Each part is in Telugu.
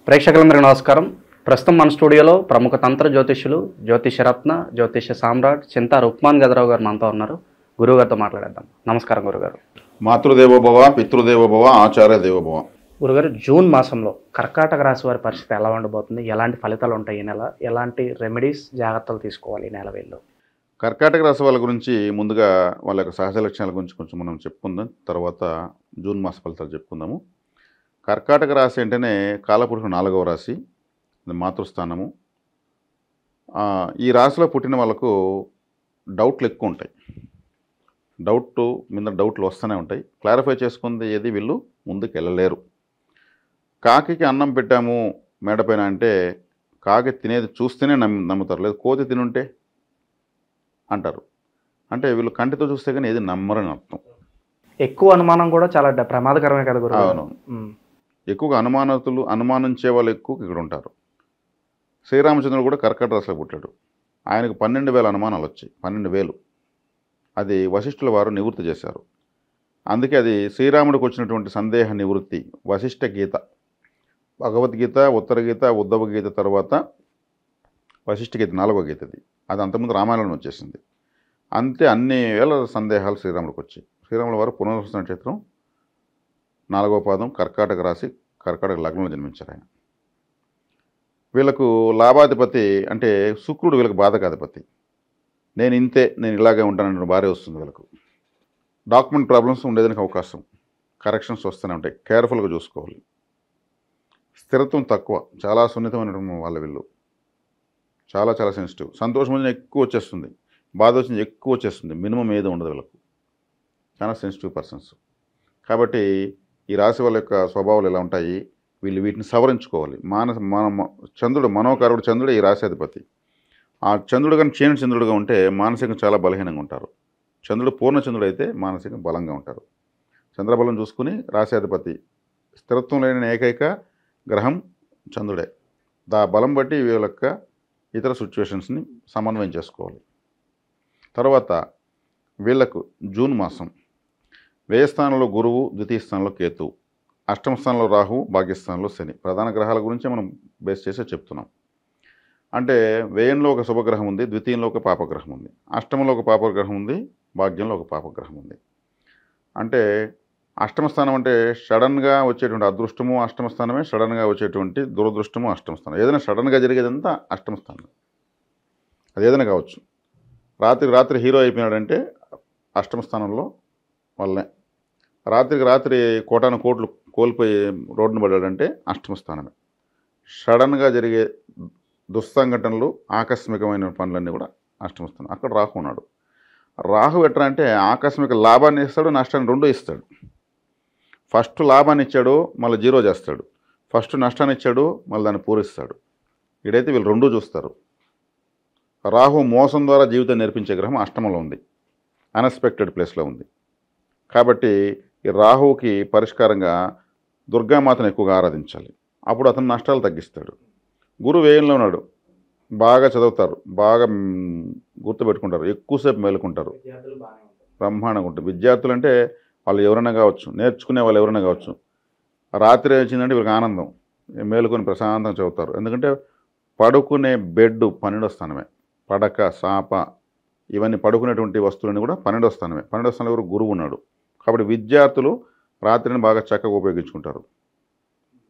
ప్రేక్షకులందరికీ నమస్కారం. ప్రస్తుతం మన స్టూడియోలో ప్రముఖ తంత్ర జ్యోతిష్యులు, జ్యోతిషరత్న, జ్యోతిష సామ్రాట్ చింతా రుక్మాన్ గదరావు గారు మనతో ఉన్నారు. గురువుగారితో మాట్లాడేద్దాం. నమస్కారం గురుగారు. మాతృదేవోభవ, పితృదేవోభవ, ఆచార్య దేవోభవ. గురుగారు, జూన్ మాసంలో కర్కాటక రాశి వారి పరిస్థితి ఎలా ఉండబోతుంది? ఎలాంటి ఫలితాలు ఉంటాయి ఈ నెల? ఎలాంటి రెమెడీస్, జాగ్రత్తలు తీసుకోవాలి ఈ నెల వీళ్ళు? కర్కాటక రాశి వాళ్ళ గురించి ముందుగా వాళ్ళ యొక్క సహజ లక్షణాల గురించి కొంచెం మనం చెప్పుకుందాం. తర్వాత జూన్ మాస ఫలితాలు చెప్పుకుందాము. కర్కాటక రాశి అంటేనే కాలపురుషుడు 4వ రాశి, మాతృస్థానము. ఈ రాశిలో పుట్టిన వాళ్ళకు డౌట్లు ఎక్కువ ఉంటాయి. డౌట్లు వస్తూనే ఉంటాయి. క్లారిఫై చేసుకుంది ఏది వీళ్ళు ముందుకు వెళ్ళలేరు. కాకి అన్నం పెట్టాము మేడపైన అంటే కాకి తినేది చూస్తేనే నమ్ముతారు, లేదు కోతి తినుంటే అంటారు. అంటే వీళ్ళు కంటితో చూస్తే కానీ ఏది నమ్మరని అర్థం. ఎక్కువ అనుమానం కూడా చాలా ప్రమాదకరమే కదా గురుగారు? అవును, ఎక్కువగా అనుమానించే వాళ్ళు ఎక్కువ ఇక్కడ ఉంటారు. శ్రీరామచంద్రుడు కూడా కర్కాటక రాశిలో పుట్టాడు. ఆయనకు 12,000 అనుమానాలు వచ్చాయి. 12,000 అది వశిష్ఠుల వారు నివృత్తి చేశారు. అందుకే అది శ్రీరాముడికి వచ్చినటువంటి సందేహ నివృత్తి వశిష్ఠ గీత. భగవద్గీత, ఉత్తర గీత, ఉద్ధవ గీత తర్వాత వశిష్ఠ గీత 4వ గీత. అది అంతకుముందు రామాయణంలో వచ్చేసింది. అంతే అన్ని వేల సందేహాలు శ్రీరాముడికి వచ్చాయి. శ్రీరాముల వారు పునర్వసు నక్షత్రం 4వ పాదం, కర్కాటక రాశి, కర్కాటక లగ్నంలో జన్మించారు ఆయన. వీళ్ళకు లాభాధిపతి అంటే శుక్రుడు వీళ్ళకి బాధకాధిపతి. నేను ఇలాగే ఉంటానని భార్య వస్తుంది వీళ్ళకు. డాక్యుమెంట్ ప్రాబ్లమ్స్ ఉండేదానికి అవకాశం, కరెక్షన్స్ వస్తూనే ఉంటాయి. కేర్ఫుల్గా చూసుకోవాలి. స్థిరత్వం తక్కువ, చాలా సున్నితమైన వాళ్ళ వీళ్ళు. చాలా చాలా సెన్సిటివ్. సంతోషం వచ్చిన ఎక్కువ వచ్చేస్తుంది, బాధ వచ్చిన ఎక్కువ వచ్చేస్తుంది. మినిమం ఏది ఉండదు వీళ్ళకు. చాలా సెన్సిటివ్ పర్సన్స్. కాబట్టి ఈ రాశి వాళ్ళ యొక్క స్వభావాలు ఎలా ఉంటాయి, వీళ్ళు వీటిని సవరించుకోవాలి. చంద్రుడు, మనోకారుడు చంద్రుడు ఈ రాశి అధిపతి. ఆ చంద్రుడు కానీ క్షీణ చంద్రుడుగా ఉంటే మానసికంగా చాలా బలహీనంగా ఉంటారు. చంద్రుడు పూర్ణచంద్రుడు అయితే మానసికంగా బలంగా ఉంటారు. చంద్రబలం చూసుకుని రాశాధిపతి స్థిరత్వం లేని ఏకైక గ్రహం చంద్రుడే. బలం బట్టి వీళ్ళ యొక్క ఇతర సిచ్యువేషన్స్ని సమన్వయం చేసుకోవాలి. తర్వాత వీళ్లకు జూన్ మాసం వ్యయస్థానంలో గురువు, ద్వితీయ స్థానంలో కేతువు, అష్టమ స్థానంలో రాహువు, భాగ్యస్థానంలో శని. ప్రధాన గ్రహాల గురించి మనం బేస్ చేసే చెప్తున్నాం. అంటే వ్యయంలో ఒక శుభగ్రహం ఉంది, ద్వితీయంలో ఒక పాపగ్రహం ఉంది, అష్టమంలో ఒక పాపగ్రహం ఉంది, భాగ్యంలో ఒక పాపగ్రహం ఉంది. అంటే అష్టమ స్థానం అంటే సడన్గా వచ్చేటువంటి అదృష్టము అష్టమ స్థానమే, సడన్గా వచ్చేటువంటి దురదృష్టము అష్టమ స్థానం. ఏదైనా సడన్గా జరిగేదంతా అష్టమ స్థానం. అది ఏదైనా కావచ్చు. రాత్రి హీరో అయిపోయినాడంటే అష్టమ స్థానంలో వల్లనే. రాత్రికి రాత్రి కోటాను కోట్లు కోల్పోయి రోడ్డును పడ్డాడంటే అష్టమ స్థానమే. సడన్గా జరిగే దుస్సంఘటనలు, ఆకస్మికమైన పనులన్నీ కూడా అష్టమ స్థానం. అక్కడ రాహు ఉన్నాడు. రాహు ఎట్లా అంటే ఆకస్మిక లాభాన్ని ఇస్తాడు, నష్టాన్ని రెండూ ఇస్తాడు. ఫస్ట్ లాభాన్ని ఇచ్చాడు, మళ్ళీ జీరో చేస్తాడు. ఫస్ట్ నష్టాన్ని ఇచ్చాడు, మళ్ళీ దాన్ని పూరిస్తాడు. ఇడైతే వీళ్ళు రెండూ చూస్తారు. రాహు మోసం ద్వారా జీవితం నేర్పించే గ్రహం అష్టమంలో ఉంది, అన్ఎక్స్పెక్టెడ్ ప్లేస్లో ఉంది. కాబట్టి ఈ రాహువుకి పరిష్కారంగా దుర్గామాతను ఎక్కువగా ఆరాధించాలి. అప్పుడు అతను నష్టాలు తగ్గిస్తాడు. గురువు వ్యయంలో ఉన్నాడు, బాగా చదువుతారు, బాగా గుర్తుపెట్టుకుంటారు, ఎక్కువసేపు మేలుకుంటారు, బ్రహ్మాండంగా ఉంటుంది. విద్యార్థులు అంటే వాళ్ళు ఎవరైనా కావచ్చు, నేర్చుకునే వాళ్ళు ఎవరైనా కావచ్చు. రాత్రి వచ్చిందంటే వీళ్ళకి ఆనందం, మేలుకొని ప్రశాంతంగా చదువుతారు. ఎందుకంటే పడుకునే బెడ్ 12వ స్థానమే. పడక, సాప ఇవన్నీ పడుకునేటువంటి వస్తువులన్నీ కూడా 12వ స్థానమే. 12వ స్థానంలో ఎవరు గురువు ఉన్నాడు. కాబట్టి విద్యార్థులు రాత్రిని బాగా చక్కగా ఉపయోగించుకుంటారు.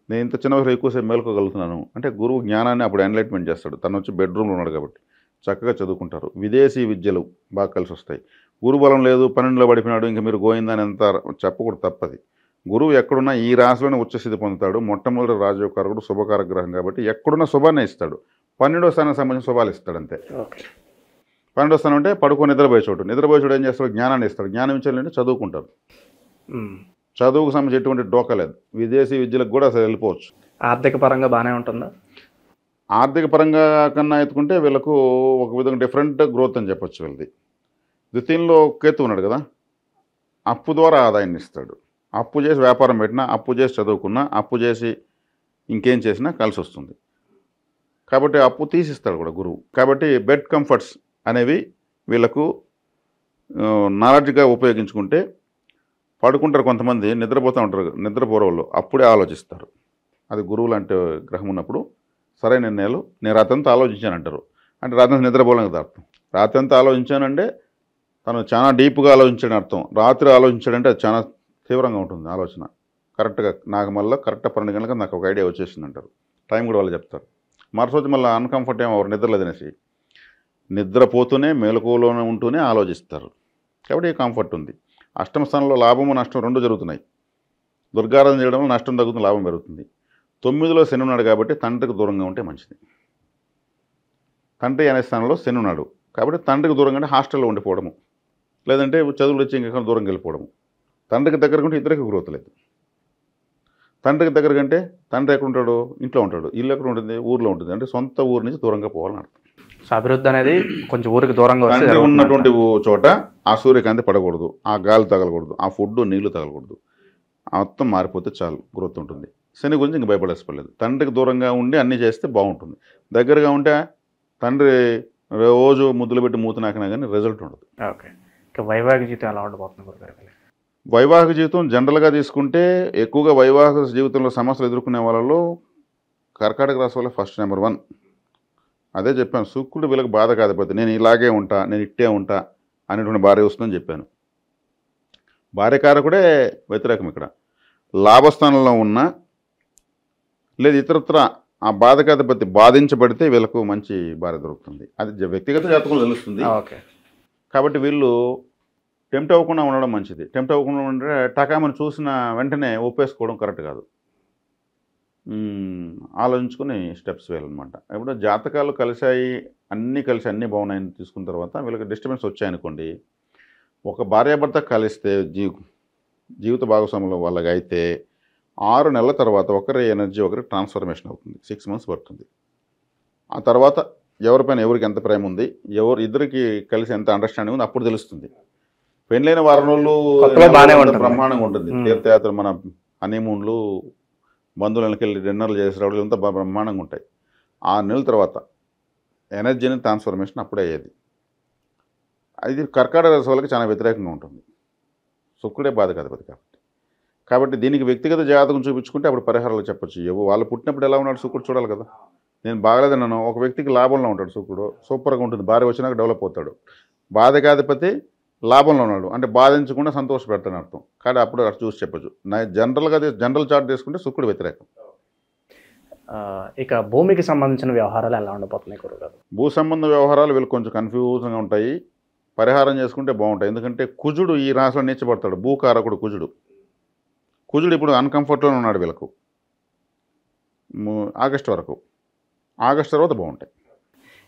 నేను ఇంత చిన్న వయసులో ఎక్కువసేపు మేలుకోగలుగుతున్నాను అంటే గురువు జ్ఞానాన్ని అప్పుడు ఎన్లైట్మెంట్ చేస్తాడు. తను వచ్చి బెడ్రూమ్లో ఉన్నాడు కాబట్టి చక్కగా చదువుకుంటారు. విదేశీ విద్యలు బాగా కలిసి వస్తాయి. గురుబలం లేదు, 12లో పడిపోయినాడు, ఇంకా మీరు గోయిందని ఎంత చెప్పకూడదు, తప్పది. గురువు ఎక్కడున్నా ఈ రాశిలోనే ఉచ్చస్థితి పొందుతాడు. మొట్టమొదటి రాజయోగకారకుడు, శుభకారక గ్రహం కాబట్టి ఎక్కడున్నా శుభాన్ని ఇస్తాడు. 12వ స్థానానికి సంబంధించిన శుభాలు ఇస్తాడు అంతే. 12వ స్థానం అంటే పడుకొని నిద్రపోయే చోటు ఏం చేస్తాడు, జ్ఞానాన్ని ఇస్తాడు. జ్ఞానం ఇచ్చాలంటే చదువుకుంటారు. చదువుకు సంబంధించి ఎటువంటి డోకా లేదు. విదేశీ విద్యలకు కూడా అసలు వెళ్ళిపోవచ్చు. ఆర్థిక పరంగా బాగానే ఉంటుందా? ఆర్థిక పరంగా కన్నా ఎత్తుకుంటే వీళ్ళకు ఒక విధంగా డిఫరెంట్ గ్రోత్ అని చెప్పొచ్చు. వీళ్ళది ద్వితీయంలో కేతు ఉన్నాడు కదా, అప్పు ద్వారా ఆదాయాన్ని ఇస్తాడు. అప్పు చేసి వ్యాపారం పెట్టినా, అప్పు చేసి చదువుకున్నా, అప్పు చేసి ఇంకేం చేసినా కలిసి వస్తుంది. కాబట్టి అప్పు తీసిస్తాడు కూడా గురువు. కాబట్టి బెడ్ కంఫర్ట్స్ అనేవి వీళ్ళకు నాలెడ్జ్గా ఉపయోగించుకుంటే పడుకుంటారు. కొంతమంది నిద్రపోతూ ఉంటారు, నిద్రపోరవాళ్ళు అప్పుడే ఆలోచిస్తారు. అది గురువు లాంటి గ్రహం ఉన్నప్పుడు సరైన నిర్ణయాలు నేను రాత్రంతా ఆలోచించాను అంటారు. అంటే రాత్రి నిద్రపోలేని కదా అర్థం. రాత్రి అంతా ఆలోచించానంటే తను చాలా డీప్గా ఆలోచించాడని అర్థం. రాత్రి ఆలోచించాడంటే అది చాలా తీవ్రంగా ఉంటుంది ఆలోచన. కరెక్ట్గా నాకు మళ్ళీ కరెక్ట్గా 12 గంటలకు నాకు ఒక ఐడియా వచ్చేసింది అంటారు. టైం కూడా వాళ్ళు చెప్తారు. మరుసటి మళ్ళీ అన్కంఫర్ట్ ఏమో నిద్రలేదనేసి నిద్రపోతూనే మెలకువలోనే ఉంటూనే ఆలోచిస్తారు. కాబట్టి ఈ కంఫర్ట్ ఉంది. అష్టమ స్థానంలో లాభము నష్టం రెండు జరుగుతున్నాయి. దుర్గారాధన చేయడం వల్ల నష్టం తగ్గుతుంది, లాభం పెరుగుతుంది. 9లో శని ఉన్నాడు కాబట్టి తండ్రికి దూరంగా ఉంటే మంచిది. తండ్రి అనే స్థానంలో శని ఉన్నాడు కాబట్టి తండ్రికి దూరంగా అంటే హాస్టల్లో ఉండిపోవడము, లేదంటే చదువులు వచ్చి ఇంకా దూరంగా వెళ్ళిపోవడము. తండ్రికి దగ్గర ఉంటే ఇద్దరికి గ్రోత్ లేదు. తండ్రికి దగ్గర కంటే తండ్రి ఎక్కడ ఉంటాడు? ఇంట్లో ఉంటాడు. ఇల్లు ఎక్కడ ఉంటుంది? ఊర్లో ఉంటుంది. అంటే సొంత ఊరు నుంచి దూరంగా పోవాలని అర్థం. సో అభివృద్ధి అనేది కొంచెం ఊరికి దూరంగా వస్తే తండ్రి జరుగుతుంది. ఉన్నటువంటి చోట ఆ సూర్యకాంతి పడకూడదు, ఆ గాలి తగలకూడదు, ఆ ఫుడ్ నీళ్లు తగలకూడదు. మొత్తం మారిపోతే చాలు, గ్రోత్ ఉంటుంది. శని గురించి ఇంక భయపడేసుకోలేదు. తండ్రికి దూరంగా ఉండి అన్నీ చేస్తే బాగుంటుంది. దగ్గరగా ఉంటే తండ్రి రోజు ముద్దులు పెట్టి మూత నాకినా కానీ రిజల్ట్ ఉండదు. ఓకే. ఇక వైవాహిక జీవితం ఎలా ఉండబోతుంది గురుగారు? వైవాహిక జీవితం జనరల్గా తీసుకుంటే ఎక్కువగా వైవాహిక జీవితంలో సమస్యలు ఎదుర్కొనే వాళ్ళలో కర్కాటక రాశి వల్ల ఫస్ట్ నెంబర్ 1. అదే చెప్పాను, శుక్రుడు వీళ్ళకి బాధ కాకపోతే నేను ఇలాగే ఉంటా, నేను ఇట్టే ఉంటా అనేటువంటి భార్య వస్తుందని చెప్పాను. భార్యకారకుడే వ్యతిరేకం. ఇక్కడ లాభస్థానంలో ఉన్న లేదు ఇతరత్ర ఆ బాధకాధిపతి బాధించబడితే వీళ్ళకు మంచి భార్య దొరుకుతుంది. అది వ్యక్తిగత జాతకంలో తెలుస్తుంది. ఓకే. కాబట్టి వీళ్ళు టెంప్ట్ అవ్వకుండా ఉండడం మంచిది. టెంప్ట్ అవ్వకుండా ఉంటే టకామని చూసిన వెంటనే ఒప్పేసుకోవడం కరెక్ట్ కాదు. ఆలోచించుకుని స్టెప్స్ వేయాలన్నమాట. ఇప్పుడు జాతకాలు కలిసాయి, అన్నీ కలిసి అన్నీ బాగున్నాయని తీసుకున్న తర్వాత వీళ్ళకి డిస్టర్బెన్స్ వచ్చాయనుకోండి, ఒక భార్యాభర్త కలిస్తే జీవిత భాగస్వాముల వాళ్ళకి అయితే 6 నెలల తర్వాత ఒకరి ఎనర్జీ ఒకరికి ట్రాన్స్ఫర్మేషన్ అవుతుంది. 6 months పడుతుంది. ఆ తర్వాత ఎవరిపైన ఎవరికి ఎంత ప్రేమ ఉంది, ఇద్దరికి కలిసి ఎంత అండర్స్టాండింగ్ ఉంది అప్పుడు తెలుస్తుంది. పెళ్ళైన వారం రోజులు బ్రహ్మాండంగా ఉంటుంది. తీర్థయాత్ర, మన హనీమూన్లు, బంధువులకి వెళ్ళి డిన్నర్లు చేసి రావడం అంతా బ్రహ్మాండంగా ఉంటాయి. 6 నెలల తర్వాత ఎనర్జీని ట్రాన్స్ఫర్మేషన్ అప్పుడే అయ్యేది. ఇది కర్కాటక రాశి వాళ్ళకి చాలా వ్యతిరేకంగా ఉంటుంది. శుక్రుడే బాధకాధిపతి కాబట్టి దీనికి వ్యక్తిగత జాతకం చూపించుకుంటే అప్పుడు పరిహారాలు చెప్పచ్చు. వాళ్ళు పుట్టినప్పుడు ఎలా ఉన్నాడు శుక్రుడు చూడాలి కదా. నేను బాగలేదన్నాను, ఒక వ్యక్తికి లాభంలో ఉంటాడు శుక్రుడు, సూపర్గా ఉంటుంది, భార్య వచ్చినాక డెవలప్ అవుతాడు. బాధకాధిపతి లాభంలో ఉన్నాడు అంటే బాధించకుండా సంతోషపెడతాను అర్థం. కానీ అప్పుడు అటు చూసి చెప్పచ్చు. జనరల్ చార్ట్ తీసుకుంటే శుక్రుడు వ్యతిరేకం. ఇక భూమికి సంబంధించిన వ్యవహారాలు ఎలా ఉండబోతున్నాయి గురుగారు? భూ సంబంధ వ్యవహారాలు వీళ్ళు కొంచెం కన్ఫ్యూజన్గా ఉంటాయి. పరిహారం చేసుకుంటే బాగుంటాయి. ఎందుకంటే కుజుడు ఈ రాశిలో నీచబడతాడు. భూకారకుడు కుజుడు ఇప్పుడు అన్కంఫర్ట్లోనే ఉన్నాడు వీళ్ళకు ఆగస్టు వరకు. ఆగస్టు తర్వాత బాగుంటాయి.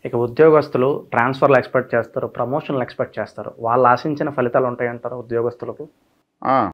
ఇక ఉద్యోగస్తులు ట్రాన్స్ఫర్లు ఎక్స్పెక్ట్ చేస్తారు, ప్రమోషన్లు ఎక్స్పెక్ట్ చేస్తారు. వాళ్ళు ఆశించిన ఫలితాలు ఉంటాయంటారు ఉద్యోగస్తులకు?